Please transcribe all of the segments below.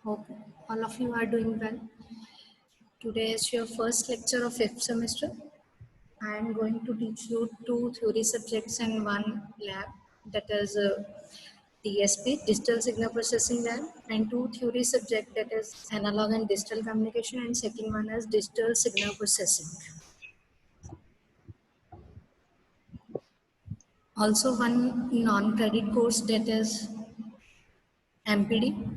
Hope all of you are doing well. Today is your first lecture of fifth semester. I am going to teach you two theory subjects and one lab, that is DSP, Digital Signal Processing Lab, and two theory subject, that is Analog and Digital Communication, and second one is Digital Signal Processing. Also one non-credit course, that is MPD.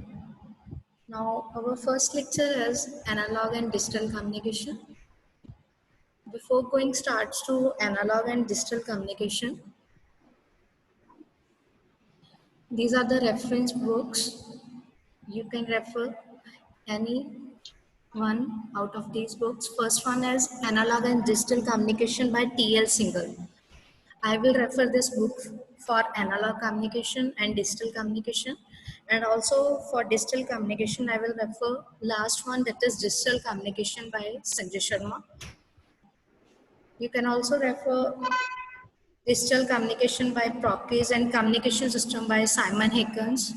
Now our first lecture is Analog and Digital Communication. Before going starts to analog and digital communication, these are the reference books. You can refer any one out of these books. First one is Analog and Digital Communication by T.L. Singhal. I will refer this book for analog communication and digital communication, and also for digital communication I will refer last one, that is Digital Communication by Sanjay Sharma. You can also refer Digital Communication by Procase and Communication System by Simon Hickens.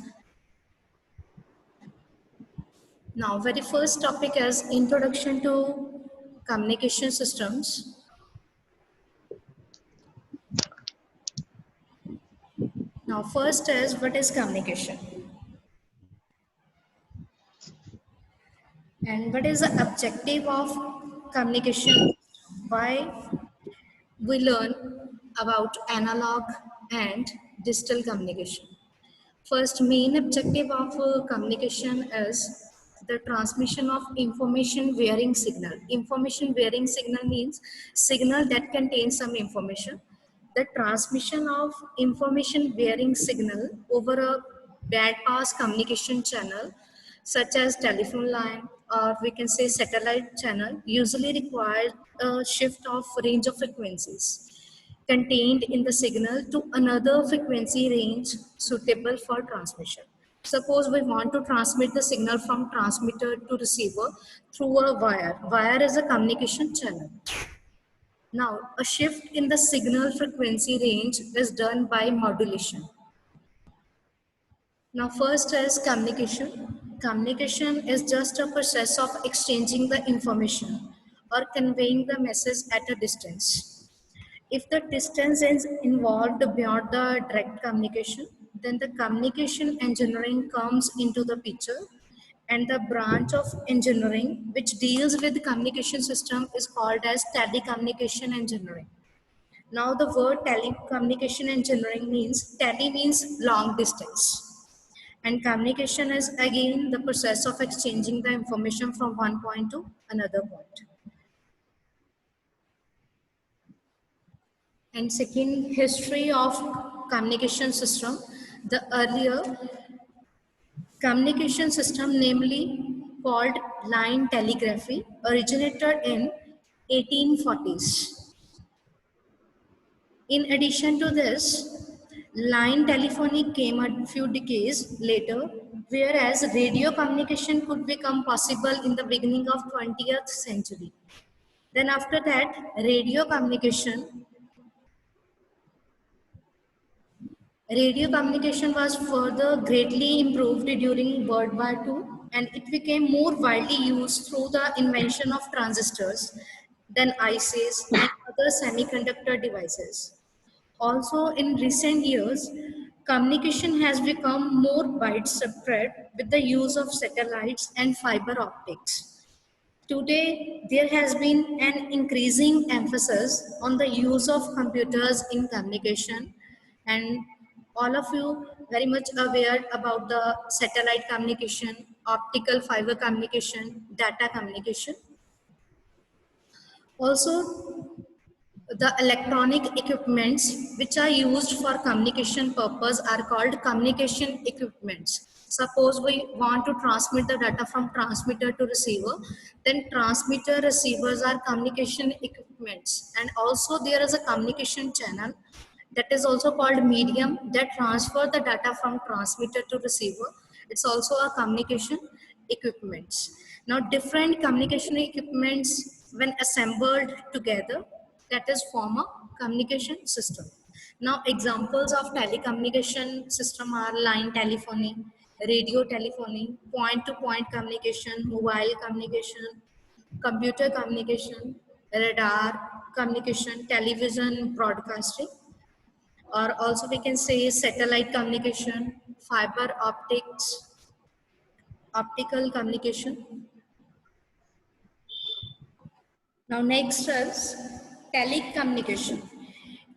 Now, very first topic is Introduction to Communication Systems. Now, first is what is communication? And what is the objective of communication? Why we learn about analog and digital communication? First, main objective of communication is the transmission of information bearing signal. Information bearing signal means signal that contains some information. The transmission of information bearing signal over a bandpass communication channel such as telephone line, or we can say satellite channel, usually requires a shift of range of frequencies contained in the signal to another frequency range suitable for transmission. Suppose we want to transmit the signal from transmitter to receiver through a wire. Wire is a communication channel. Now, a shift in the signal frequency range is done by modulation. Now, first is communication. Communication is just a process of exchanging the information or conveying the message at a distance. If the distance is involved beyond the direct communication, then the communication engineering comes into the picture, and the branch of engineering which deals with the communication system is called as telecommunication engineering. Now the word telecommunication engineering means, tele means long distance, and communication is again the process of exchanging the information from one point to another point. And second, history of communication system. The earlier communication system, namely called line telegraphy, originated in 1840s. In addition to this, line telephony came a few decades later, whereas radio communication could become possible in the beginning of 20th century. Then after that, radio communication was further greatly improved during World War II, and it became more widely used through the invention of transistors, then ICs and other semiconductor devices. Also, in recent years, communication has become more widespread with the use of satellites and fiber optics. Today, there has been an increasing emphasis on the use of computers in communication, and all of you very much aware about the satellite communication, optical fiber communication, data communication. Also, the electronic equipments which are used for communication purpose are called communication equipments. Suppose we want to transmit the data from transmitter to receiver, then transmitter receivers are communication equipments. And also there is a communication channel that is also called medium that transfer the data from transmitter to receiver. It's also a communication equipments. Now different communication equipments when assembled together, that is form a communication system. Now examples of telecommunication system are line telephony, radio telephony, point-to-point communication, mobile communication, computer communication, radar communication, television broadcasting, or also we can say satellite communication, fiber optics, optical communication. Now next is telecommunication.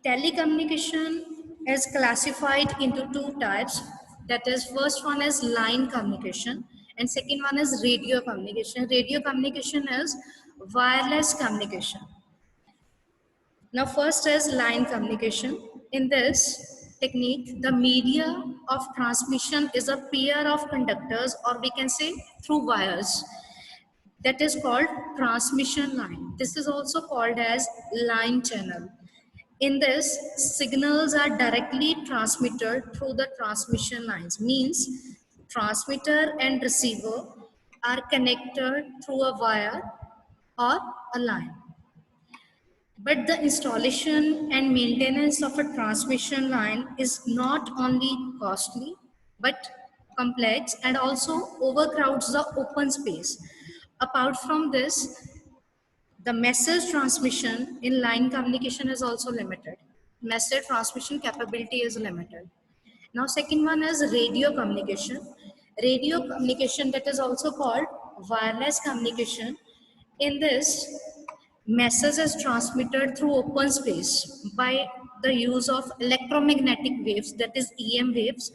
Telecommunication is classified into two types. That is, first one is line communication and second one is radio communication. Radio communication is wireless communication. Now first is line communication. In this technique, the media of transmission is a pair of conductors, or we can say through wires. That is called transmission line. This is also called as line channel. In this, signals are directly transmitted through the transmission lines. Means transmitter and receiver are connected through a wire or a line. But the installation and maintenance of a transmission line is not only costly, but complex and also overcrowds the open space. Apart from this, the message transmission in line communication is also limited. Message transmission capability is limited. Now, second one is radio communication. Radio communication, that is also called wireless communication. In this, message is transmitted through open space by the use of electromagnetic waves, that is EM waves.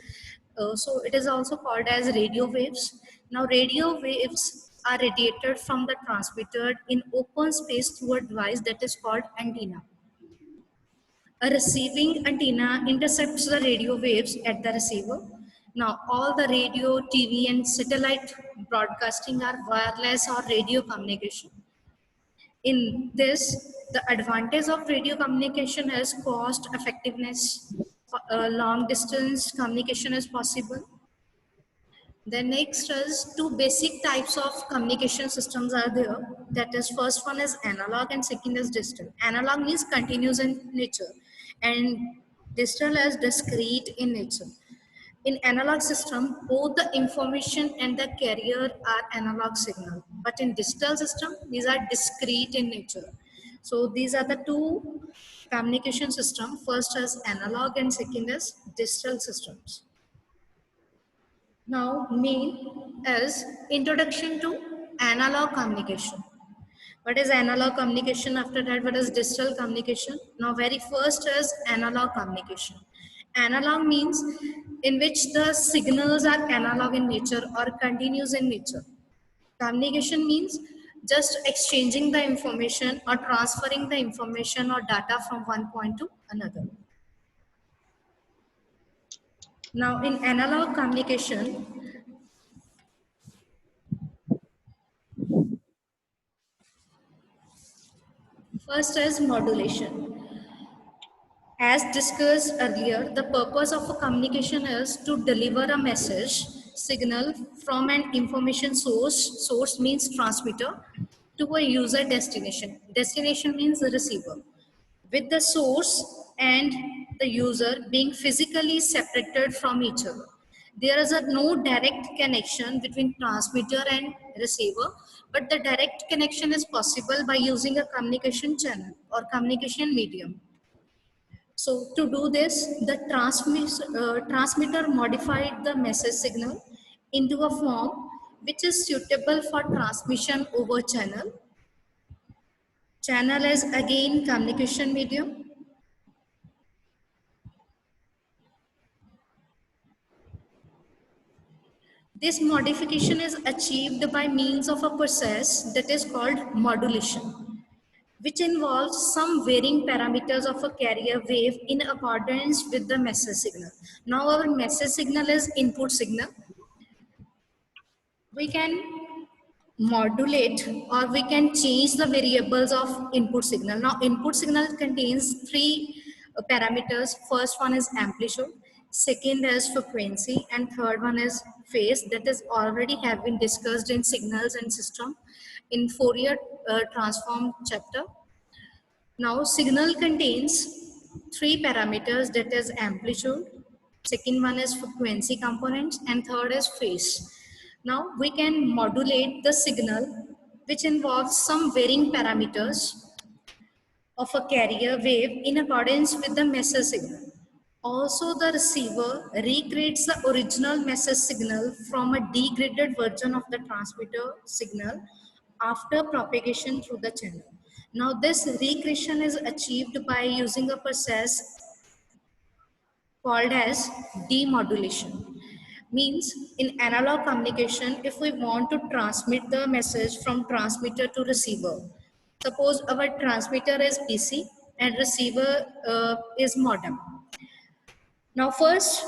So it is also called as radio waves. Now radio waves are radiated from the transmitter in open space through a device that is called antenna. A receiving antenna intercepts the radio waves at the receiver. Now all the radio, TV and satellite broadcasting are wireless or radio communication. In this, the advantage of radio communication is cost effectiveness, long distance communication is possible. The next is two basic types of communication systems are there. That is, first one is analog and second is digital. Analog means continuous in nature and digital is discrete in nature. In analog system, both the information and the carrier are analog signal. But in digital system, these are discrete in nature. So these are the two communication system. First is analog and second is digital systems. Now, main is introduction to analog communication. What is analog communication? After that, what is digital communication? Now, very first is analog communication. Analog means in which the signals are analog in nature or continuous in nature. Communication means just exchanging the information or transferring the information or data from one point to another. Now, in analog communication, first is modulation. As discussed earlier, the purpose of a communication is to deliver a message, signal from an information source means transmitter, to a user destination. Destination means the receiver. With the source and the user being physically separated from each other. There is no direct connection between transmitter and receiver, but the direct connection is possible by using a communication channel or communication medium. So to do this, the transmitter modified the message signal into a form which is suitable for transmission over channel. Channel is again communication medium. This modification is achieved by means of a process that is called modulation, which involves some varying parameters of a carrier wave in accordance with the message signal. Now our message signal is input signal. We can modulate or we can change the variables of input signal. Now input signal contains three parameters. First one is amplitude, second is frequency, and third one is phase. That is already have been discussed in signals and system in Fourier transform chapter. Now signal contains three parameters, that is amplitude, Second one is frequency components, and third is phase. Now we can modulate the signal, which involves some varying parameters of a carrier wave in accordance with the message signal. Also, the receiver recreates the original message signal from a degraded version of the transmitter signal after propagation through the channel. Now, this recreation is achieved by using a process called as demodulation. Means in analog communication, if we want to transmit the message from transmitter to receiver, suppose our transmitter is PC and receiver is modem. Now first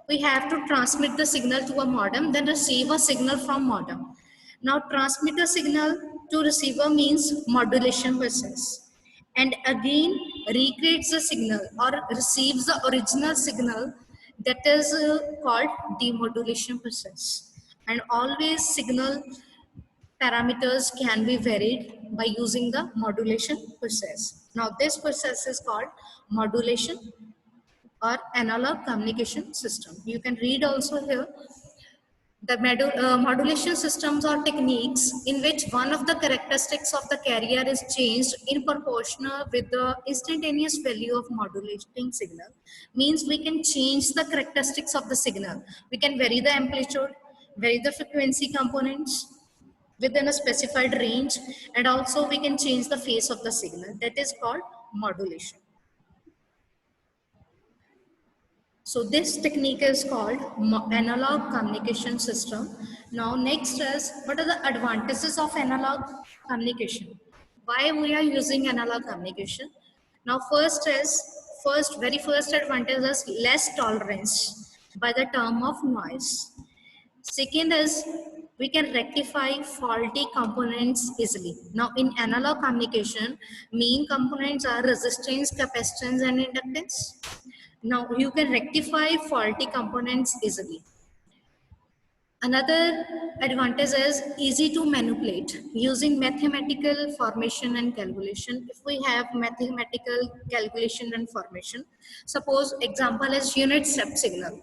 we have to transmit the signal to a modem, then receive a signal from modem. Now transmitter signal to receiver means modulation process, and again recreates the signal or receives the original signal, that is called demodulation process. And always signal parameters can be varied by using the modulation process. Now this process is called modulation or analog communication system. You can read also here the modulation systems or techniques in which one of the characteristics of the carrier is changed in proportional with the instantaneous value of modulating signal. Means we can change the characteristics of the signal. We can vary the amplitude, vary the frequency components within a specified range, and also we can change the phase of the signal. That is called modulation. So this technique is called analog communication system. Now next is, what are the advantages of analog communication? Why we are using analog communication? Now very first advantage is less tolerance by the term of noise. Second is we can rectify faulty components easily. Now in analog communication, main components are resistance, capacitance and inductance. Now you can rectify faulty components easily. Another advantage is easy to manipulate using mathematical formation and calculation. If we have mathematical calculation and formation, suppose example is unit step signal.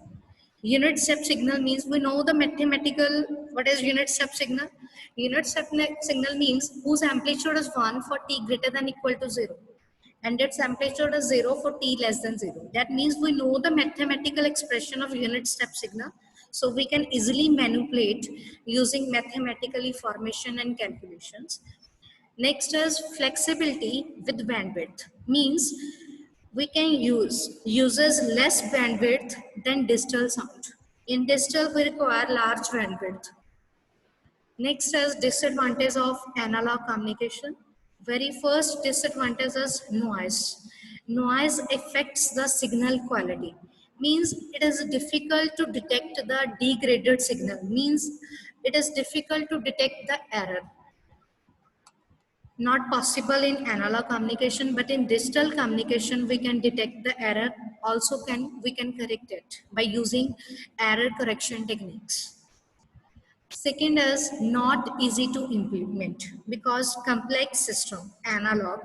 Unit step signal means we know the mathematical, what is unit step signal? Unit step signal means whose amplitude is 1 for t greater than equal to 0. And its amplitude is 0 for t less than 0. That means we know the mathematical expression of unit step signal. So we can easily manipulate using mathematically formation and calculations. Next is flexibility with bandwidth. Means we can uses less bandwidth than digital sound. In digital, we require large bandwidth. Next is disadvantage of analog communication. Very first disadvantage is noise. Noise affects the signal quality. Means it is difficult to detect the degraded signal. Means it is difficult to detect the error. Not possible in analog communication, but in digital communication we can detect the error. Also we can correct it by using error correction techniques. Second is not easy to implement because complex system, analog,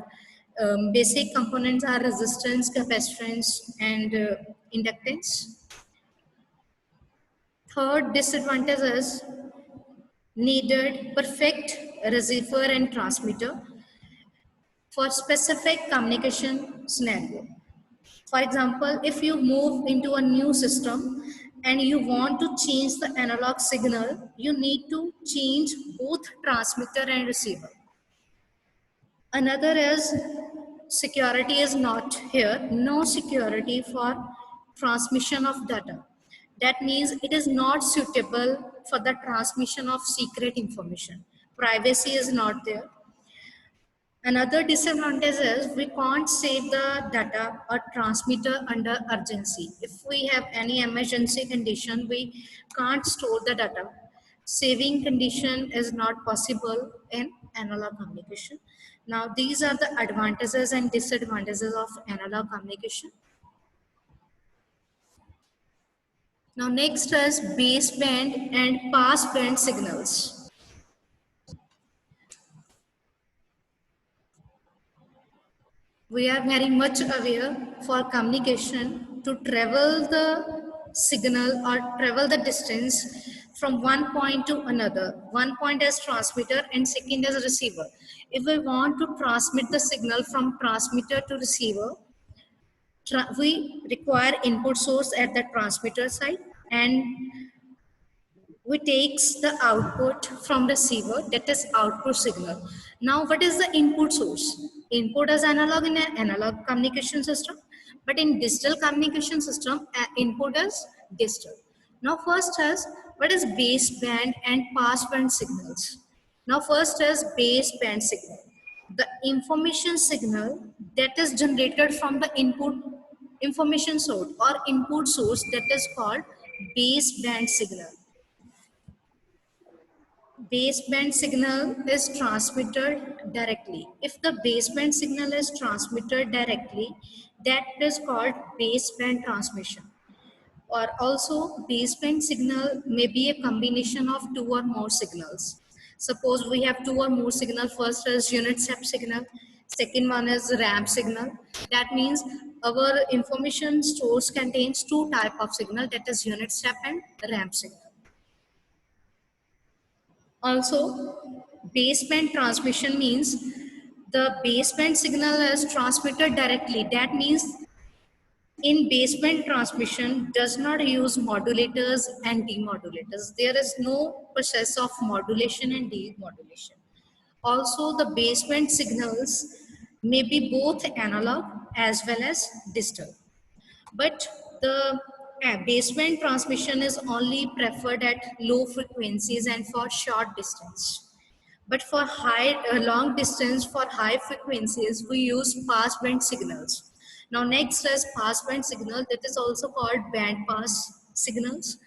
basic components are resistance, capacitance and inductance. Third disadvantage is needed perfect receiver and transmitter for specific communication scenario. For example, if you move into a new system and you want to change the analog signal, you need to change both transmitter and receiver. Another is security is not here, no security for transmission of data. That means it is not suitable for the transmission of secret information. Privacy is not there. Another disadvantage is we can't save the data or transmitter under urgency. If we have any emergency condition, we can't store the data. Saving condition is not possible in analog communication. Now, these are the advantages and disadvantages of analog communication. Now, next is baseband and passband signals. We are very much aware for communication to travel the signal or travel the distance from one point to another. One point as transmitter and second as receiver. If we want to transmit the signal from transmitter to receiver, we require input source at the transmitter side, and we takes the output from receiver, that is output signal. Now what is the input source? Input is analog in an analog communication system, but in digital communication system input is digital. Now first is what is baseband and passband signals. Now first is baseband signal, the information signal that is generated from the input information source or input source, that is called baseband signal. Baseband signal is transmitted directly. If the baseband signal is transmitted directly, that is called baseband transmission. Or also, baseband signal may be a combination of two or more signals. Suppose we have two or more signal. First is unit step signal. Second one is ramp signal. That means our information source contains two type of signal, that is unit step and ramp signal. Also, baseband transmission means the baseband signal is transmitted directly. That means in baseband transmission does not use modulators and demodulators. There is no process of modulation and demodulation. Also, the baseband signals may be both analog as well as digital. But the baseband transmission is only preferred at low frequencies and for short distance. But for long distance, for high frequencies, we use passband signals. Now next is passband signal, that is also called band pass signals.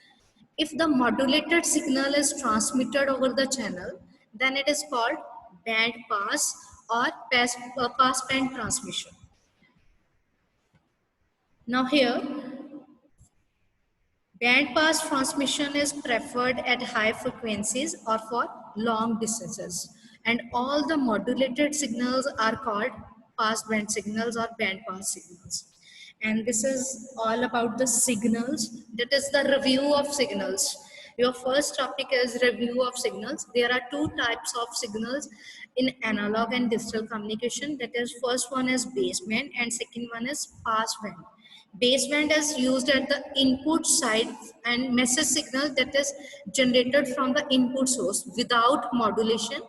If the modulated signal is transmitted over the channel, then it is called band pass or passband transmission. Now here, band pass transmission is preferred at high frequencies or for long distances, and all the modulated signals are called passband signals or band pass signals. And this is all about the signals, that is the review of signals. Your first topic is review of signals. There are two types of signals in analog and digital communication, that is first one is baseband and second one is passband. Baseband is used at the input side and message signal that is generated from the input source without modulation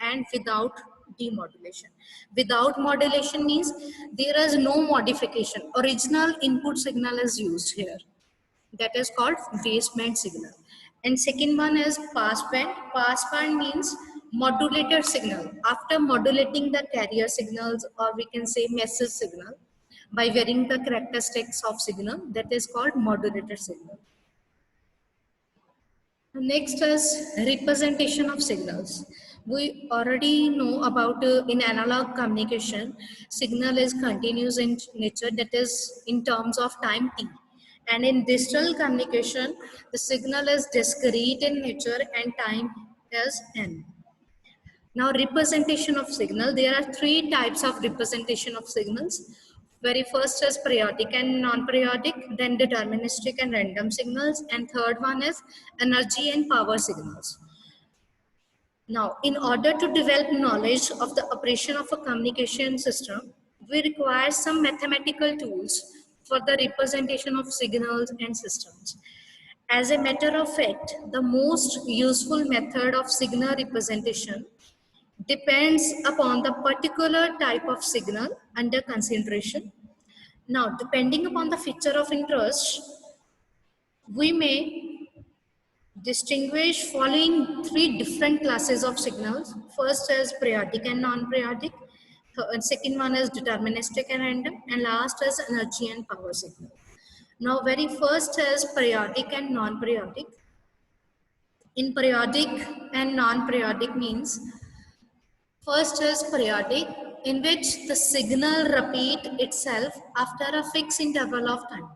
and without demodulation. Without modulation means there is no modification. Original input signal is used here. That is called baseband signal. And second one is passband. Passband means modulated signal. After modulating the carrier signals, or we can say message signal, by varying the characteristics of signal, that is called modulated signal. Next is representation of signals. We already know about in analog communication, signal is continuous in nature, that is in terms of time t. And in digital communication, the signal is discrete in nature and time is n. Now representation of signal, there are three types of representation of signals. Very first is periodic and non-periodic, then deterministic and random signals, and third one is energy and power signals. Now, in order to develop knowledge of the operation of a communication system, we require some mathematical tools for the representation of signals and systems. As a matter of fact, the most useful method of signal representation depends upon the particular type of signal under consideration. Now, depending upon the feature of interest, we may distinguish following three different classes of signals. First is periodic and non-periodic. Second one is deterministic and random. And last is energy and power signal. Now, very first is periodic and non-periodic. In periodic and non-periodic means, first is periodic, in which the signal repeats itself after a fixed interval of time.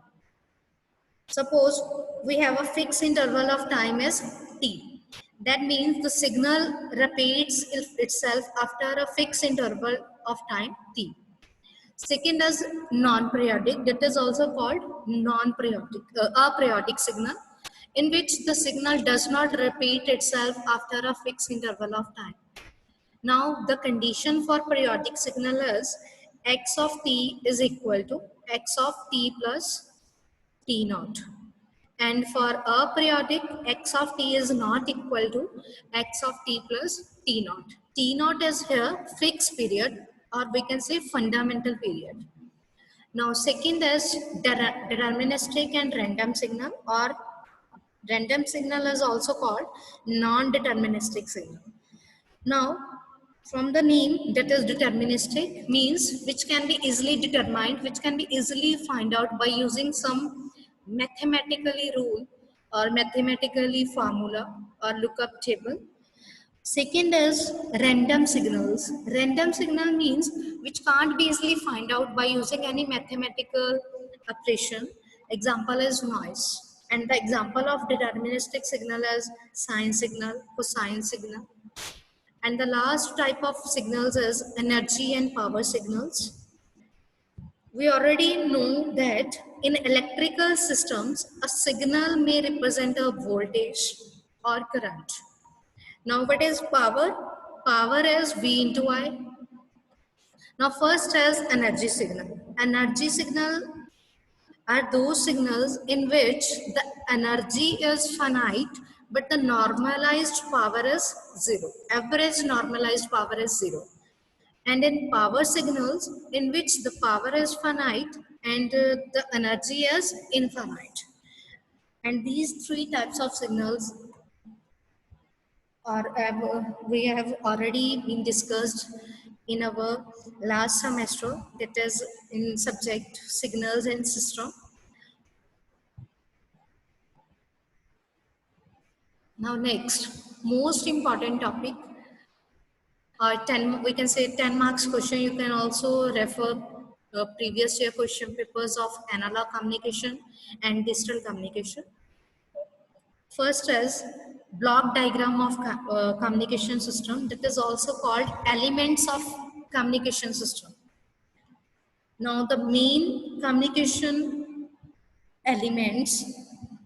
Suppose we have a fixed interval of time is t. That means the signal repeats itself after a fixed interval of time t. Second is non-periodic, that is also called non-periodic, aperiodic signal, in which the signal does not repeat itself after a fixed interval of time. Now, the condition for periodic signal is x of t is equal to x of t plus t naught. And for aperiodic, x of t is not equal to x of t plus t naught. T naught is here fixed period, or we can say fundamental period. Now, second is deterministic and random signal, or random signal is also called non-deterministic signal. Now, from the name, that is deterministic, means which can be easily determined, which can be easily find out by using some mathematically rule or mathematically formula or lookup table. Second is random signals. Random signal means which can't be easily find out by using any mathematical operation. Example is noise. And the example of deterministic signal is sine signal, cosine signal. And the last type of signals is energy and power signals. We already know that in electrical systems, a signal may represent a voltage or current. Now, what is power? Power is V into I. Now, first is energy signal. Energy signal are those signals in which the energy is finite, but the normalized power is zero. Average normalized power is zero. And in power signals, in which the power is finite and the energy is infinite. And these three types of signals are we have already been discussed in our last semester, that is in subject signals and system. Now next, most important topic, 10, we can say 10 marks question. You can also refer previous year question papers of analog communication and digital communication. First is block diagram of communication system, that is also called elements of communication system. Now the main communication elements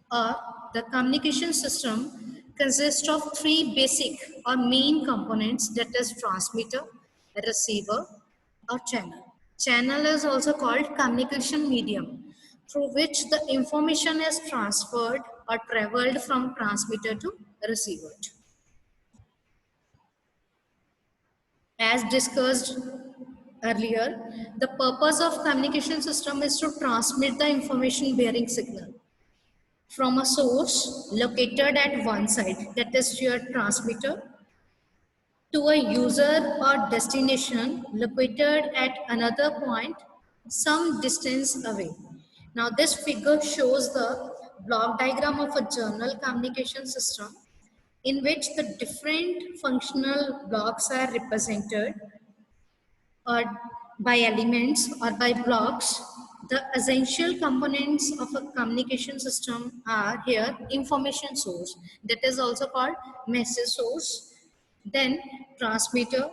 are the communication system consists of three basic or main components, that is transmitter, receiver or channel. Channel is also called communication medium through which the information is transferred or traveled from transmitter to receiver. As discussed earlier, the purpose of communication system is to transmit the information bearing signal from a source located at one side, that is your transmitter, to a user or destination located at another point some distance away. Now this figure shows the block diagram of a general communication system in which the different functional blocks are represented or by elements or by blocks. The essential components of a communication system are here information source, that is also called message source, then transmitter,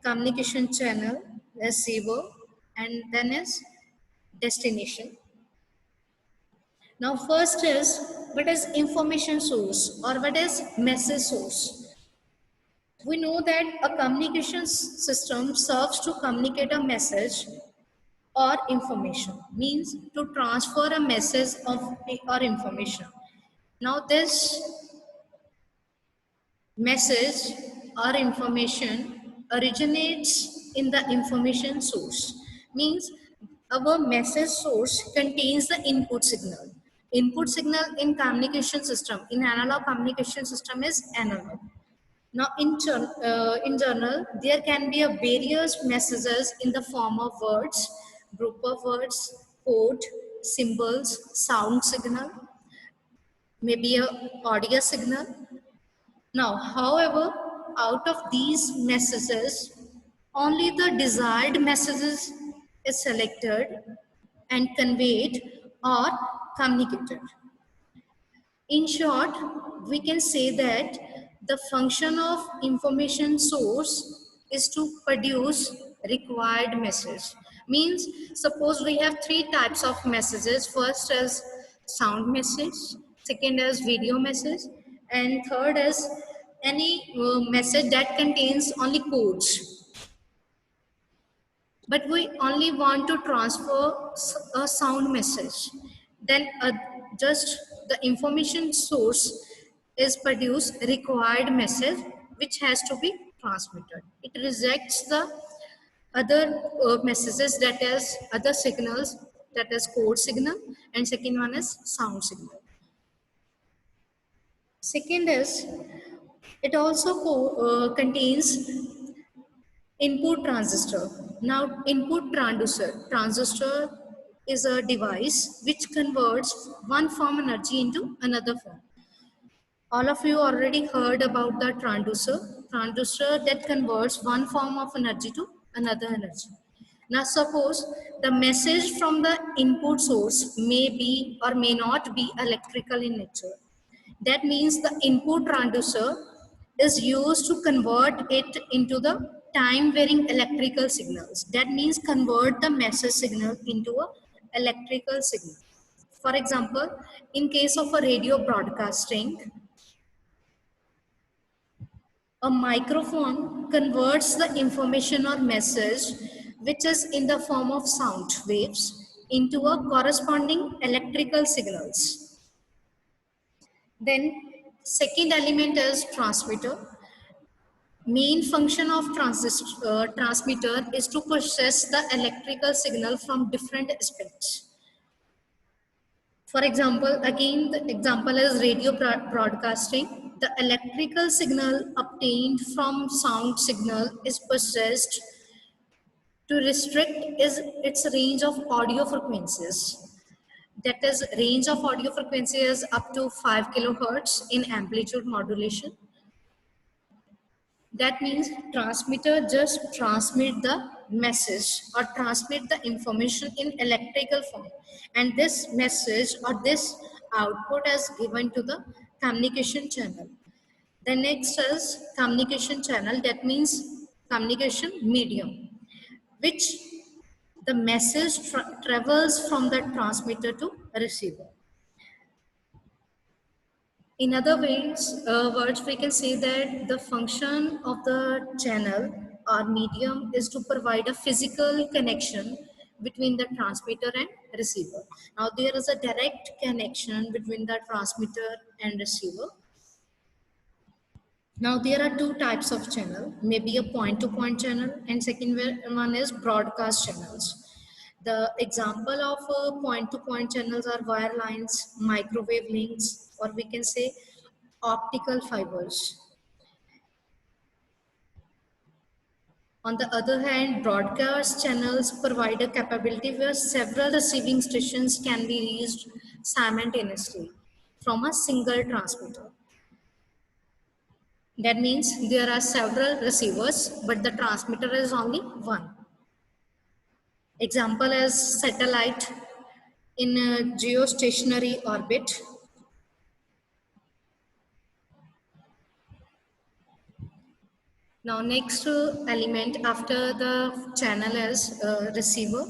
communication channel, receiver, and then is destination. Now first is what is information source or what is message source. We know that a communication system serves to communicate a message or information, means to transfer a message of or information. Now this message or information originates in the information source, means our message source contains the input signal. Input signal in communication system, in analog communication system, is analog. Now in general, there can be a various messages in the form of words, group of words, code, symbols, sound signal, maybe a audio signal. Now, however, out of these messages, only the desired messages is selected and conveyed or communicated. In short, we can say that the function of information source is to produce required message. Means suppose we have three types of messages. First is sound message, second is video message, and third is any message that contains only codes. But we only want to transfer a sound message, then just the information source is produce required message which has to be transmitted. It rejects the other messages, that is other signals, that is code signal, and second one is sound signal. Second is it also contains input transistor. Now, input transistor is a device which converts one form energy into another form. All of you already heard about the transistor that converts one form of energy to another energy. Now, suppose the message from the input source may be or may not be electrical in nature. That means the input transducer is used to convert it into the time varying electrical signals. That means convert the message signal into a electrical signal. For example, in case of a radio broadcasting, a microphone converts the information or message which is in the form of sound waves into a corresponding electrical signals. Then second element is transmitter. Main function of transmitter is to process the electrical signal from different aspects. For example, again the example is radio broadcasting. The electrical signal obtained from sound signal is processed to restrict its range of audio frequencies. That is, range of audio frequency is up to 5 kilohertz in amplitude modulation. That means transmitter just transmit the message or transmit the information in electrical form, and this message or this output is given to the communication channel. The next is communication channel, that means communication medium, which the message travels from the transmitter to receiver. In other words, we can say that the function of the channel or medium is to provide a physical connection between the transmitter and receiver. Now, there is a direct connection between the transmitter and receiver. Now, there are two types of channel, maybe a point-to-point channel, and second one is broadcast channels. The example of point-to-point channels are wire lines, microwave links, or we can say optical fibers. On the other hand, broadcast channels provide a capability where several receiving stations can be reached simultaneously from a single transmitter. That means there are several receivers, but the transmitter is only one. Example is satellite in a geostationary orbit. Now, next element after the channel is receiver.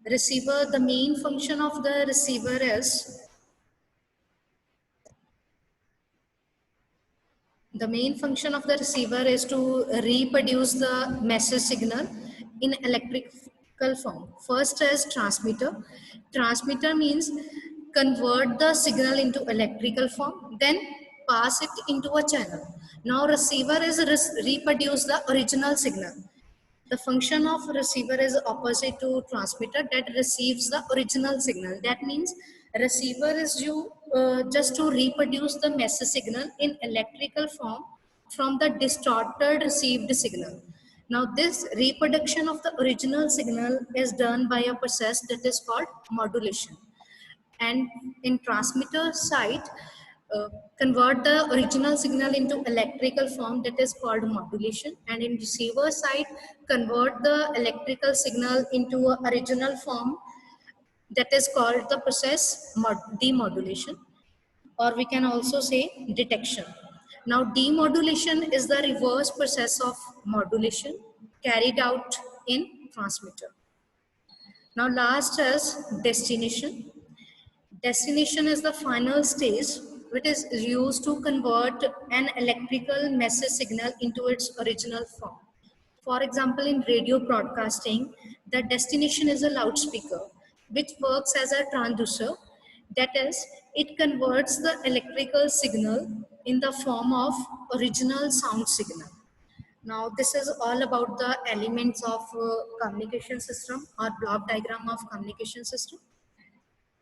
Receiver, the main function of the receiver is to reproduce the message signal in electrical form. First is transmitter. Transmitter means convert the signal into electrical form, then pass it into a channel. Now receiver is reproduce the original signal. The function of receiver is opposite to transmitter, that receives the original signal. That means receiver is just to reproduce the message signal in electrical form from the distorted received signal. Now this reproduction of the original signal is done by a process that is called modulation. And in transmitter side, convert the original signal into electrical form, that is called modulation, and in receiver side convert the electrical signal into a original form, that is called the process demodulation, or we can also say detection. Now demodulation is the reverse process of modulation carried out in transmitter. Now last is destination. Destination is the final stage which is used to convert an electrical message signal into its original form. For example, in radio broadcasting, the destination is a loudspeaker which works as a transducer. That is, it converts the electrical signal in the form of original sound signal. Now, this is all about the elements of communication system or block diagram of communication system.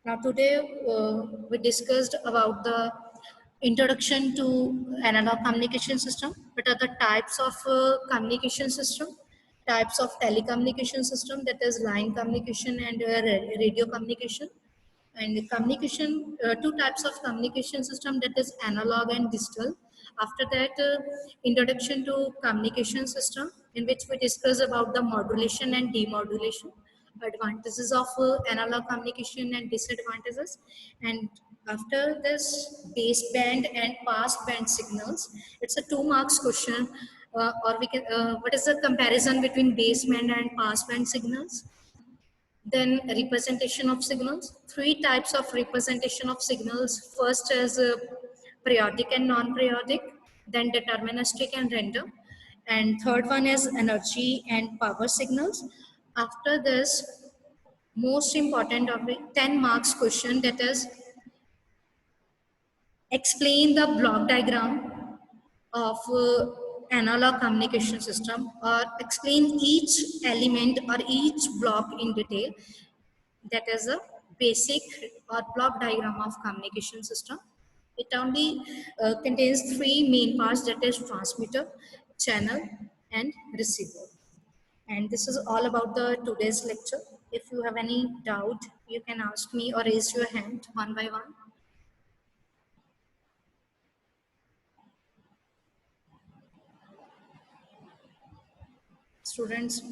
Now today we discussed about the introduction to analog communication system. What are the types of communication system? Types of telecommunication system, that is line communication and radio communication. And communication, two types of communication system, that is analog and digital. After that, introduction to communication system, in which we discuss about the modulation and demodulation, advantages of analog communication and disadvantages. And after this, baseband and passband signals, it's a 2 marks question. Or we can, what is the comparison between baseband and passband signals? Then representation of signals. Three types of representation of signals. First is periodic and non-periodic, then deterministic and random. And third one is energy and power signals. After this, most important of it, 10 marks question, that is explain the block diagram of analog communication system, or explain each element or each block in detail. That is a basic or block diagram of communication system. It only contains three main parts, that is transmitter, channel and receiver. And this is all about the today's lecture. If you have any doubt, you can ask me or raise your hand one by one. Students,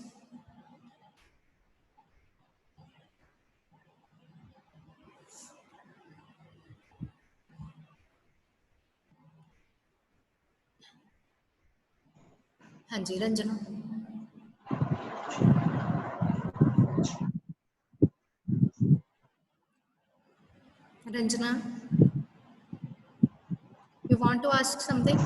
हाँ जी Ranjana. Ranjana, you want to ask something?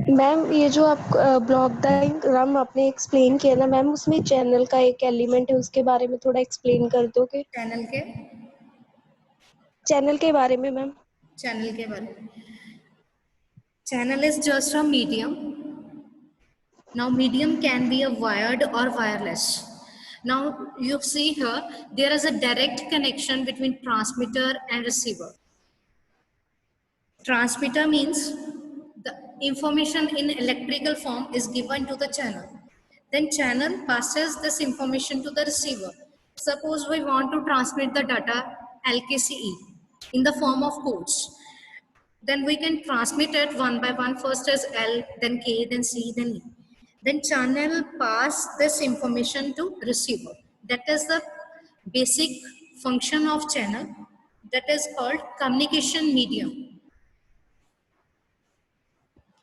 Ma'am ये जो आप block diagram आपने explain किया ना ma'am, उसमें channel का एक एलिमेंट है, उसके बारे में थोड़ा एक्सप्लेन कर दोगे? चैनल के बारे में मैम. चैनल के बारे में. Channel is just a medium. Now medium can be a wired or wireless. Now you see here, there is a direct connection between transmitter and receiver. Transmitter means the information in electrical form is given to the channel. Then channel passes this information to the receiver. Suppose we want to transmit the data LKCE in the form of codes. Then we can transmit it one by one. First is L, then K, then C, then E. Then channel pass this information to receiver. That is the basic function of channel. That is called communication medium.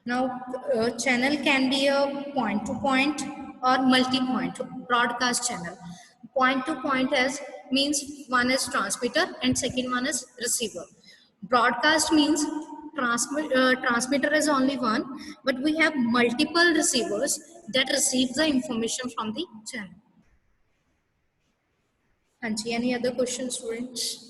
Now channel can be a point to point or multi-point broadcast channel. Point to point means one is transmitter and second one is receiver. Broadcast means transmitter is only one, but we have multiple receivers that receive the information from the channel. Anji, any other questions, students?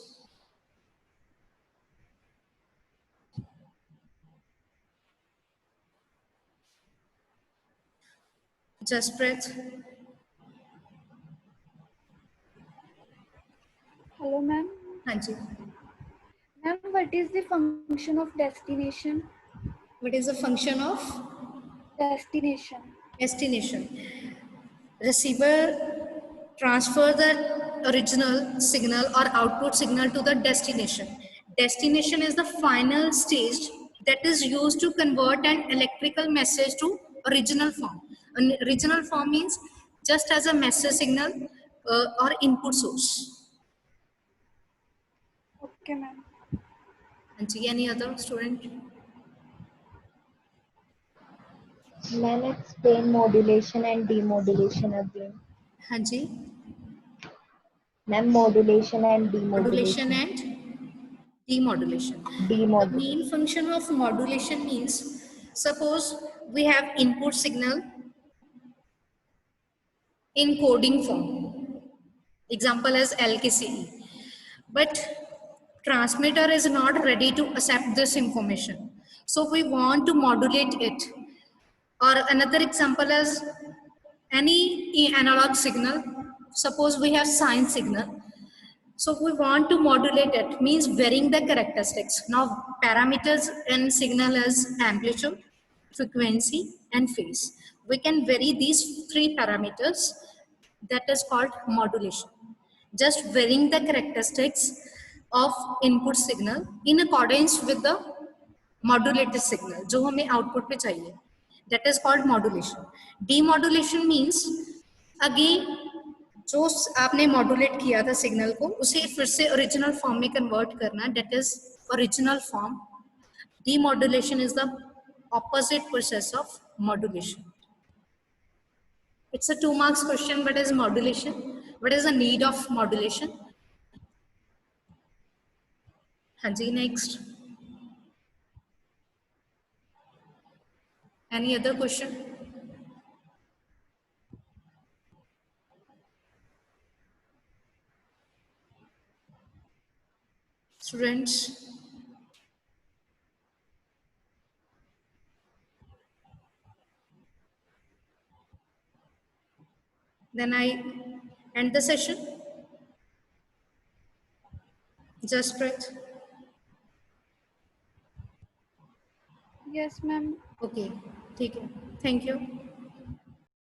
Just breath. Hello, ma'am. Anji. Ma'am, what is the function of destination? What is the function of? Destination. Destination. Receiver transfer the original signal or output signal to the destination. Destination is the final stage that is used to convert an electrical message to original form. An original form means just as a message signal or input source. Okay, ma'am. And any other student? Ma'am, explain modulation and demodulation again. हाँ जी, ma'am modulation and modulation demodulation. and demodulation. The demodulation. main function of modulation means, suppose we have input signal in coding form, example as LKCE, but transmitter is not ready to accept this information, so we want to modulate it. Or another example is any analog signal, suppose we have sine signal, so we want to modulate it, means varying the characteristics. Now parameters in signal is amplitude, frequency and phase. We can vary these three parameters, that is called modulation. Just varying the characteristics of input signal in accordance with the modulated signal जो हमें output पे चाहिए, that is called modulation. Demodulation means again जो आपने modulate किया था signal को, उसे फिर से ओरिजिनल फॉर्म में कन्वर्ट करना, that is original form. Demodulation is the opposite process of modulation. It's a 2 marks question. What is modulation? What is the need of modulation? हाँ जी, next. Any other question? Students? Then I end the session. Just breath. Yes, ma'am. Okay, ठीक है. Thank you.